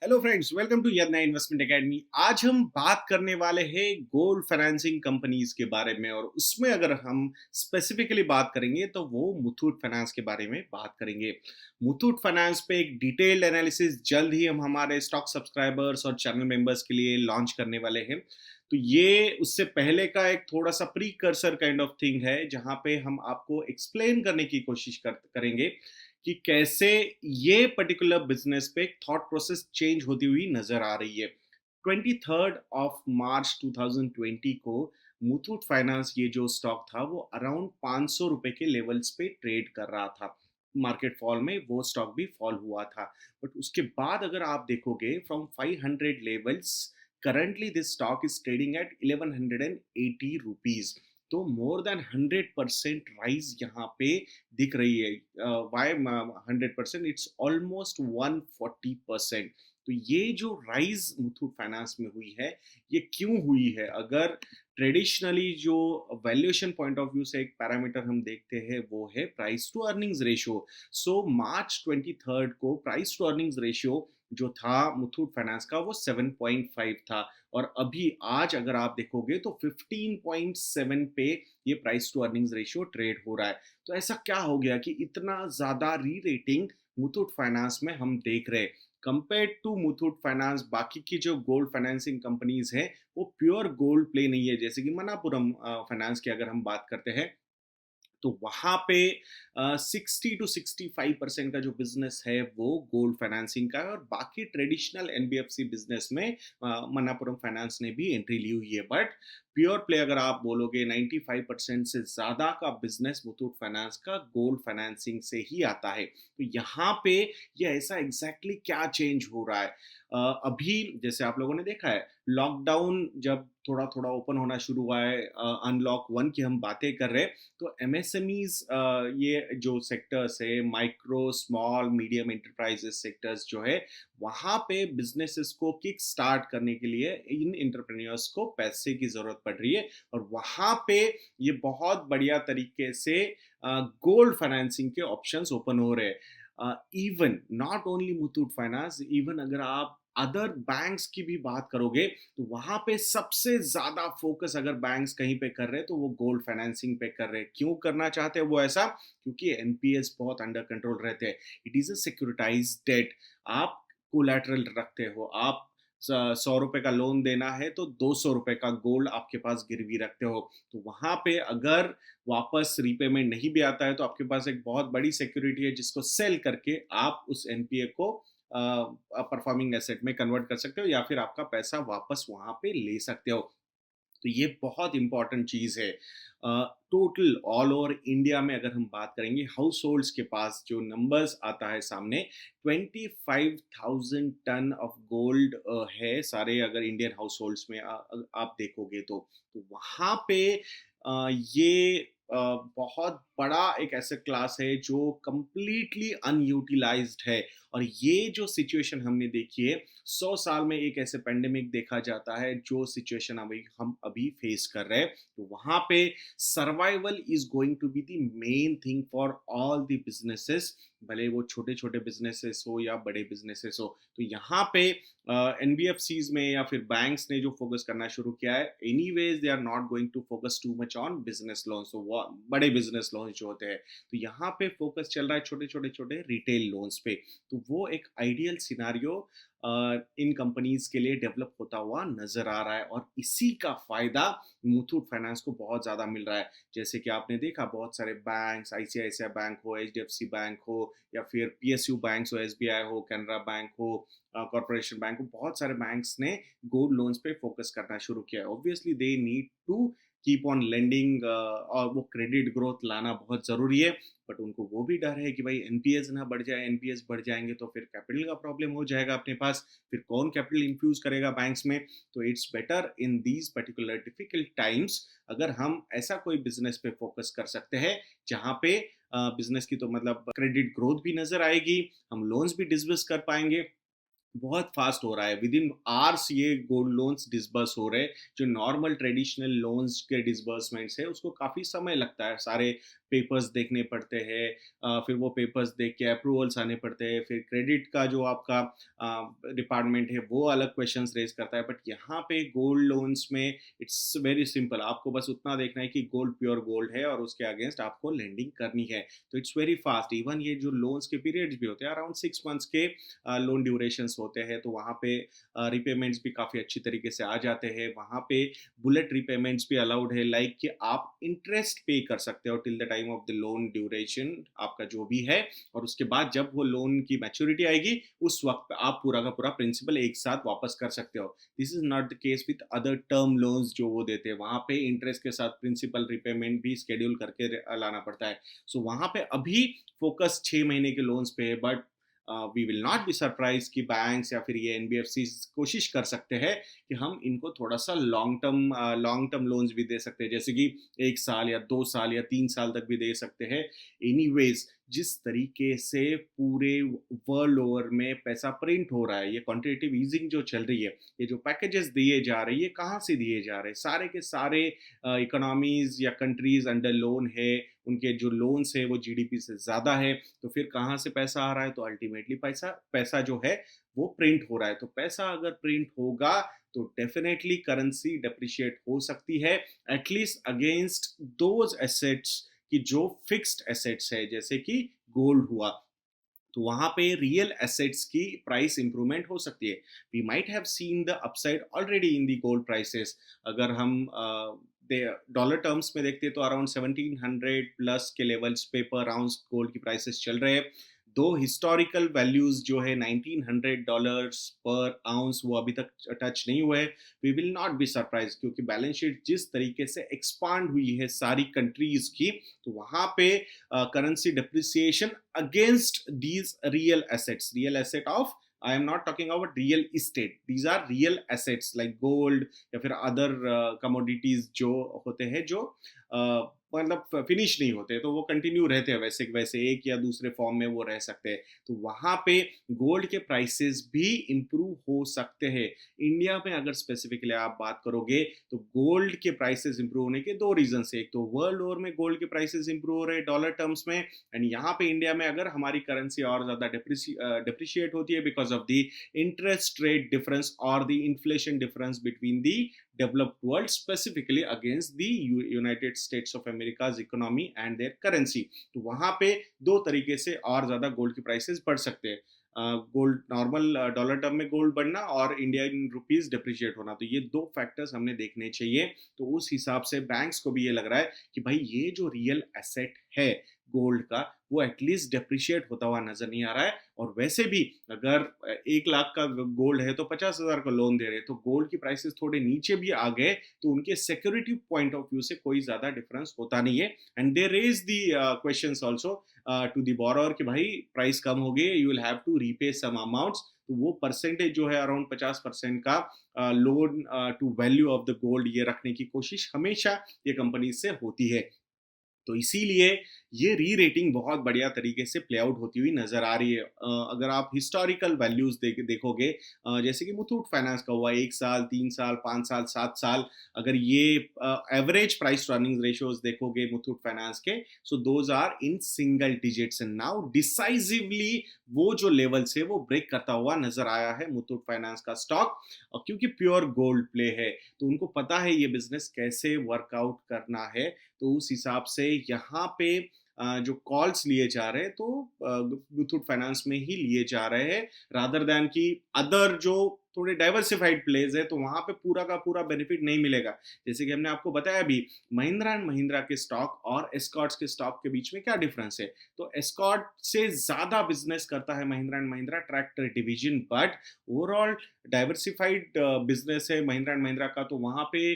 Hello friends, welcome to यद नया investment academy. आज हम बात करने वाले हैं गोल्ड फाइनेंसिंग कंपनीज के बारे में, और उसमें अगर हम स्पेसिफिकली बात करेंगे तो वो मुथूट फाइनेंस के बारे में बात करेंगे। मुथूट फाइनेंस पे एक डिटेल्ड एनालिसिस जल्द ही हम हमारे स्टॉक सब्सक्राइबर्स और चैनल मेंबर्स के लिए लॉन्च करने वाले हैं। तो ये उससे पहले का एक थोड़ा सा pre cursor kind of thing है, जहाँ पे हम आपको एक्सप्लेन करने की कोशिश करेंगे कि कैसे ये पर्टिकुलर बिजनेस पे थॉट प्रोसेस चेंज होती हुई नजर आ रही है। 23 मार्च 2020 को मुथूट फाइनेंस, ये जो स्टॉक था, वो अराउंड 500 रुपए के लेवल्स पे ट्रेड कर रहा था। मार्केट फॉल में वो स्टॉक भी फॉल हुआ था, बट उसके बाद अगर आप देखोगे from 500 levels, currently this stock is trading at 1180 rupees. तो मोर देन 100% राइज यहाँ पे दिख रही है। Why 100%, it's almost 140%। तो ये जो राइज मुथूट फाइनेंस में हुई है, ये क्यों हुई है? अगर ट्रेडिशनली जो वैल्यूएशन पॉइंट ऑफ व्यू से एक पैरामीटर हम देखते हैं, वो है प्राइस टू अर्निंग्स रेशियो। सो मार्च 23 को प्राइस टू अर्निंग्स रेशियो जो था मुथूट फाइनेंस का, वो 7.5 था, और अभी आज अगर आप देखोगे तो 15.7 पे ये price to earnings ratio trade हो रहा है। तो ऐसा क्या हो गया कि इतना ज्यादा री रेटिंग मुथूट फाइनेंस में हम देख रहे हैं? कंपेयर टू मुथूट फाइनेंस, बाकी की जो गोल्ड फाइनेंसिंग कंपनीज हैं, वो प्योर गोल्ड प्ले नहीं है। जैसे कि मनापुरम फाइनेंस की अगर हम बात करते हैं, तो वहाँ पे 60 to 65% का जो बिजनेस है वो गोल्ड फाइनेंसिंग का है, और बाकी ट्रेडिशनल एनबीएफसी बिजनेस में मनापुरम फाइनेंस ने भी एंट्री ली हुई है। बट प्योर प्ले अगर आप बोलोगे, 95% से ज़्यादा का बिजनेस मुथूट फाइनेंस का गोल्ड फाइनेंसिंग से ही आता है। तो यहाँ पे ये ऐसा एग्जैक्टली क्या चेंज हो रहा है? अभी जैसे आप लोगों ने देखा है, लॉकडाउन जब थोड़ा थोड़ा ओपन होना शुरू हुआ है, अनलॉक वन की हम बातें कर रहे हैं, तो एमएसएमईज, ये जो सेक्टर्स है, micro small medium enterprises sectors जो है, वहाँ पे बिजनेसेस को किक स्टार्ट करने के लिए इन एंटरप्रेन्योर्स को पैसे की जरूरत पड़ रही है, और वहाँ पे ये बहुत बढ़िया तरीके से गोल्ड फाइनेंसिंग के ऑप्शंस ओपन हो रहे हैं। Even not only Muthoot finance, even अगर आप अदर बैंक्स की भी बात करोगे, तो वहां पे सबसे ज्यादा फोकस अगर बैंक्स कहीं पे कर रहे हैं, तो वो गोल्ड फाइनेंसिंग पे कर रहे हैं। क्यों करना चाहते हैं वो ऐसा? क्योंकि एनपीएस बहुत अंडर कंट्रोल रहते हैं। It is a securitize debt. आप कोलैटरल रखते हो, आप 100 रुपए का लोन देना है तो 200 रुपए का गोल्ड आपके पास गिरवी रखते हो। तो वहां पे अगर वापस रीपेमेंट नहीं भी आता है, तो आपके पास एक बहुत बड़ी सिक्योरिटी है, जिसको सेल करके आप उस एनपीए को परफॉर्मिंग एसेट में कन्वर्ट कर सकते हो, या फिर आपका पैसा वापस वहां पे ले सकते हो। तो ये बहुत इंपॉर्टेंट चीज है। टोटल ऑल ओवर इंडिया में अगर हम बात करेंगे, हाउस होल्ड्स के पास जो नंबर्स आता है सामने, 25,000 टन ऑफ गोल्ड है सारे, अगर इंडियन हाउस होल्ड्स में आप देखोगे तो वहां पे ये बहुत बड़ा एक एसेट क्लास है जो कंप्लीटली अनयूटिलाइज्ड है। और ये जो सिचुएशन हमने देखी है, 100 साल में एक ऐसे पेंडेमिक देखा जाता है जो सिचुएशन अभी हम अभी फेस कर रहे हैं। तो वहां पे survival is going to be the main thing for all the businesses, भले वो छोटे छोटे बिजनेसेस हो या बड़े बिजनेसेस हो। तो यहाँ पे एनबीएफसीज में या फिर बैंक्स ने जो फोकस करना शुरू किया है, anyways they are not going to focus too much on business loans, तो वो बड़े बिजनेस लोन्स जो होते हैं, तो यहाँ पे फोकस चल रहा है छोटे छोटे छोटे रिटेल लोन्स पे। तो वो एक आइडियल सिनारियो इन कंपनीज के लिए डेवलप होता हुआ नजर आ रहा है, और इसी का फायदा मुथूट फाइनेंस को बहुत ज्यादा मिल रहा है। जैसे कि आपने देखा, बहुत सारे बैंक्स, आईसीआईसीआई बैंक हो, एचडीएफसी बैंक हो, या फिर पीएसयू बैंक हो, एसबीआई हो, कैनरा बैंक हो, कॉर्पोरेशन बैंक हो, बहुत सारे बैंक्स ने गोल्ड लोन्स पे फोकस करना शुरू किया है। Obviously they need to keep on lending, और वो क्रेडिट ग्रोथ लाना बहुत जरूरी है। बट उनको वो भी डर है कि भाई एनपीएस ना बढ़ जाए, एनपीएस बढ़ जाएंगे तो फिर कैपिटल का प्रॉब्लम हो जाएगा अपने पास, फिर कौन कैपिटल इन्फ्यूज करेगा बैंक्स में? तो it's better in these particular difficult times, अगर हम ऐसा कोई बिजनेस पे फोकस कर सकते हैं जहाँ पे बिजनेस की तो मतलब क्रेडिट ग्रोथ भी नजर आएगी, हम लोन्स भी डिसबर्स कर पाएंगे, बहुत फास्ट हो रहा है, विद इन आवर्स ये गोल्ड लोन्स डिसबर्स हो रहे हैं। जो नॉर्मल ट्रेडिशनल लोन्स के डिसबर्समेंट्स है उसको काफ़ी समय लगता है, सारे पेपर्स देखने पड़ते हैं, फिर वो पेपर्स देख के अप्रूवल्स आने पड़ते हैं, फिर क्रेडिट का जो आपका डिपार्टमेंट है वो अलग क्वेश्चंस रेज करता है। बट यहाँ पे गोल्ड लोन्स में इट्स वेरी सिंपल, आपको बस उतना देखना है कि गोल्ड प्योर गोल्ड है और उसके अगेंस्ट आपको लेंडिंग करनी है। तो इट्स वेरी फास्ट। इवन ये जो लोन्स के पीरियड्स भी होते हैं अराउंड 6 मंथ्स के लोन ड्यूरेशंस होते हैं, तो वहाँ पे रिपेमेंट्स भी काफ़ी अच्छी तरीके से आ जाते हैं। वहाँ पे बुलेट रिपेमेंट्स भी अलाउड है, लाइक कि आप इंटरेस्ट पे कर सकते हो till the time of the loan duration आपका जो भी है, और उसके बाद जब वो लोन की मैच्योरिटी आएगी उस वक्त आप पूरा का पूरा प्रिंसिपल एक साथ वापस कर सकते हो। This is not the case with other term loans जो वो देते हैं, वहाँ पे इंटरेस्ट के साथ प्रिंसिपल रिपेमेंट भी स्केड्यूल करके लाना पड़ता है। सो वहाँ पे अभी फोकस 6 महीने के लोन्स पे है, but we will not be surprise कि बैंक्स या फिर ये एनबीएफसी कोशिश कर सकते हैं कि हम इनको थोड़ा सा लॉन्ग टर्म लोन्स भी दे सकते हैं, जैसे कि 1 साल या 2 साल या 3 साल तक भी दे सकते हैं। एनीवेज, जिस तरीके से पूरे वर्ल्ड ओवर में पैसा प्रिंट हो रहा है, ये क्वांटिटेटिव ईजिंग जो चल रही है, ये जो पैकेजेस दिए जा रहे हैं, ये कहाँ से दिए जा रहे हैं? सारे के सारे इकोनॉमीज या कंट्रीज अंडर लोन है, उनके जो लोन्स है वो जीडीपी से ज़्यादा है। तो फिर कहाँ से पैसा आ रहा है? तो अल्टीमेटली पैसा पैसा जो है वो प्रिंट हो रहा है। तो पैसा अगर प्रिंट होगा तो डेफिनेटली करेंसी डेप्रिशिएट हो सकती है, एटलीस्ट अगेंस्ट दोज एसेट्स कि जो फिक्स्ड एसेट्स है, जैसे कि गोल्ड हुआ। तो वहाँ पे रियल एसेट्स की प्राइस इंप्रूवमेंट हो सकती है। We might have seen the upside already in the gold prices. अगर हम डॉलर टर्म्स में देखते हैं तो अराउंड 1700 प्लस के लेवल्स पे पर आउंस गोल्ड की प्राइसेस चल रहे हैं। दो हिस्टोरिकल वैल्यूज जो है $1900 पर आउंस, वो अभी तक टच नहीं हुए। We will not be surprise, क्योंकि बैलेंस शीट जिस तरीके से एक्सपांड हुई है सारी कंट्रीज की, तो वहाँ पे currency depreciation against these real asset of, I am not talking about real estate, these are real assets like gold या फिर other commodities जो होते हैं, जो मतलब फिनिश नहीं होते, तो वो कंटिन्यू रहते हैं वैसे वैसे, एक या दूसरे फॉर्म में वो रह सकते हैं। तो वहाँ पे गोल्ड के प्राइसेस भी इम्प्रूव हो सकते हैं। इंडिया में अगर स्पेसिफिकली आप बात करोगे तो गोल्ड के प्राइसेस इंप्रूव होने के दो रीजन है। एक तो वर्ल्ड ओवर में गोल्ड के प्राइसेस इंप्रूव हो रहे हैं डॉलर टर्म्स में, एंड यहाँ पे इंडिया में अगर हमारी करेंसी और ज्यादा डिप्रिशिएट होती है because of the interest rate difference और the inflation difference between the developed world, specifically against the United States of America's economy and their currency। तो वहाँ पे दो तरीके से और ज़्यादा गोल्ड की प्राइसेस बढ़ सकते हैं। गोल्ड नॉर्मल डॉलर टर्म में गोल्ड बढ़ना और इंडियन रुपीस डिप्रिशिएट होना, तो ये दो फैक्टर्स हमने देखने चाहिए। तो उस हिसाब से बैंक्स को भी ये लग रहा है कि भाई ये जो रियल एसेट है गोल्ड का, वो एटलीस्ट डिप्रिशिएट होता हुआ नजर नहीं आ रहा है। और वैसे भी अगर 1 लाख का गोल्ड है तो 50,000 का लोन दे रहे हैं, तो गोल्ड की प्राइसेस थोड़े नीचे भी आ गए तो उनके सिक्योरिटी पॉइंट ऑफ व्यू से कोई ज्यादा डिफरेंस होता नहीं है। And they raise the questions also to the borrower कि भाई प्राइस कम हो गए, you will have to repay some amounts. तो वो परसेंटेज जो है अराउंड 50% का loan to value of the gold ये रखने की कोशिश हमेशा ये कंपनी से होती है। तो इसीलिए ये री रेटिंग बहुत बढ़िया तरीके से प्ले आउट होती हुई नजर आ रही है। अगर आप हिस्टोरिकल वैल्यूज देखोगे, जैसे कि मुथूट फाइनेंस का हुआ 1 साल, 3 साल, 5 साल, 7 साल, अगर ये एवरेज प्राइस अर्निंग रेशियोज देखोगे मुथूट फाइनेंस के, so those are in single digits. And now decisively वो जो लेवल्स है वो ब्रेक करता हुआ नजर आया है मुथूट फाइनेंस का स्टॉक। और क्योंकि प्योर गोल्ड प्ले है तो उनको पता है ये बिजनेस कैसे वर्कआउट करना है। तो उस हिसाब से यहाँ पे जो कॉल्स लिए जा रहे हैं तो मुथूट फाइनेंस में ही लिए जा रहे हैं, रादर देन कि अदर जो थोड़े डाइवर्सिफाइड प्लेज है तो वहां पे पूरा का पूरा बेनिफिट नहीं मिलेगा। जैसे कि हमने आपको बताया अभी, महिंद्रा एंड महिंद्रा के स्टॉक और एस्कॉर्ट्स के स्टॉक के बीच में क्या डिफरेंस है। तो एस्कॉर्ट से ज्यादा बिजनेस करता है Mahindra and Mahindra tractor division, but overall diversified business है महिंद्रा एंड महिंद्रा का। तो वहां पे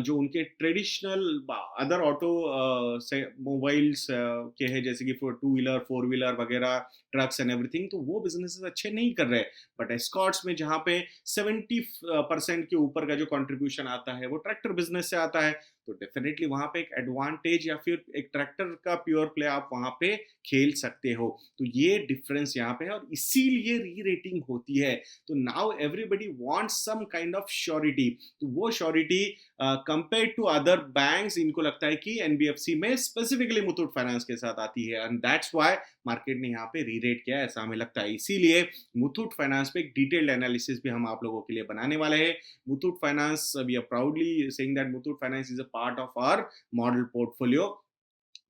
जो उनके ट्रेडिशनल अदर ऑटो से मोबाइल्स के हैं, जैसे कि टू व्हीलर, फोर व्हीलर वगैरह, ट्रक्स एंड एवरीथिंग, तो वो बिजनेसेस अच्छे नहीं कर रहे। बट एस्कॉर्ट्स में जहाँ पे 70% के ऊपर का जो कंट्रीब्यूशन आता है वो ट्रैक्टर बिजनेस से आता है। तो डेफिनेटली वहाँ पे एक एडवांटेज या फिर एक ट्रैक्टर का प्योर प्ले आप वहाँ पे खेल सकते हो। तो ये डिफरेंस यहाँ पे है और इसीलिए री-रेटिंग होती है। तो now everybody wants some kind of surety. तो वो surety compared to other banks इनको लगता है कि एनबीएफसी में स्पेसिफिकली मुथूट फाइनेंस के साथ आती है एंड दैट्स व्हाई मार्केट ने यहाँ पे री-रेट किया है, ऐसा हमें लगता है। इसीलिए मुथूट फाइनेंस पे एक डिटेल्ड एनालिसिस भी हम आप लोगों के लिए बनाने वाले हैं। Muthoot Finance, we are proudly saying that Muthoot Finance is a part of our model portfolio.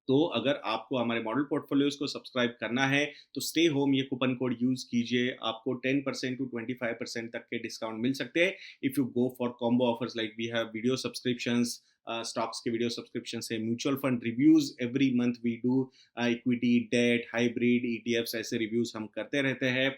तो अगर आपको हमारे मॉडल पोर्टफोलियोज को सब्सक्राइब करना है तो स्टे होम ये कूपन कोड यूज कीजिए, आपको 10% टू 25% तक के डिस्काउंट मिल सकते हैं if you go for combo offers like we have video subscriptions, stocks के वीडियो सब्सक्रिप्शन है, mutual fund reviews every month we do, equity debt hybrid ETFs ऐसे रिव्यूज हम करते रहते हैं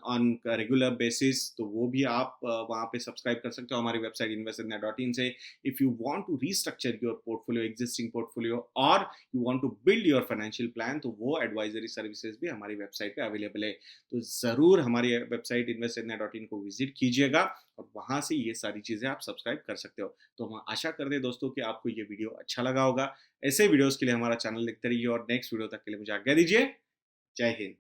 ऑन रेगुलर बेसिस। तो वो भी आप वहाँ पे सब्सक्राइब कर सकते हो हमारी वेबसाइट investindia.in से। If you want to restructure your portfolio existing portfolio और you want to build your financial plan तो वो एडवाइजरी सर्विसेज भी हमारी वेबसाइट पे अवेलेबल है। तो ज़रूर हमारी वेबसाइट investindia.in को विजिट कीजिएगा और वहाँ से ये सारी चीज़ें आप सब्सक्राइब कर सकते हो। तो हम आशा करते हैं दोस्तों कि आपको ये वीडियो अच्छा लगा होगा। ऐसे वीडियोस के लिए हमारा चैनल देखते रहिए और नेक्स्ट वीडियो तक के लिए मुझे आज्ञा दीजिए। जय हिंद।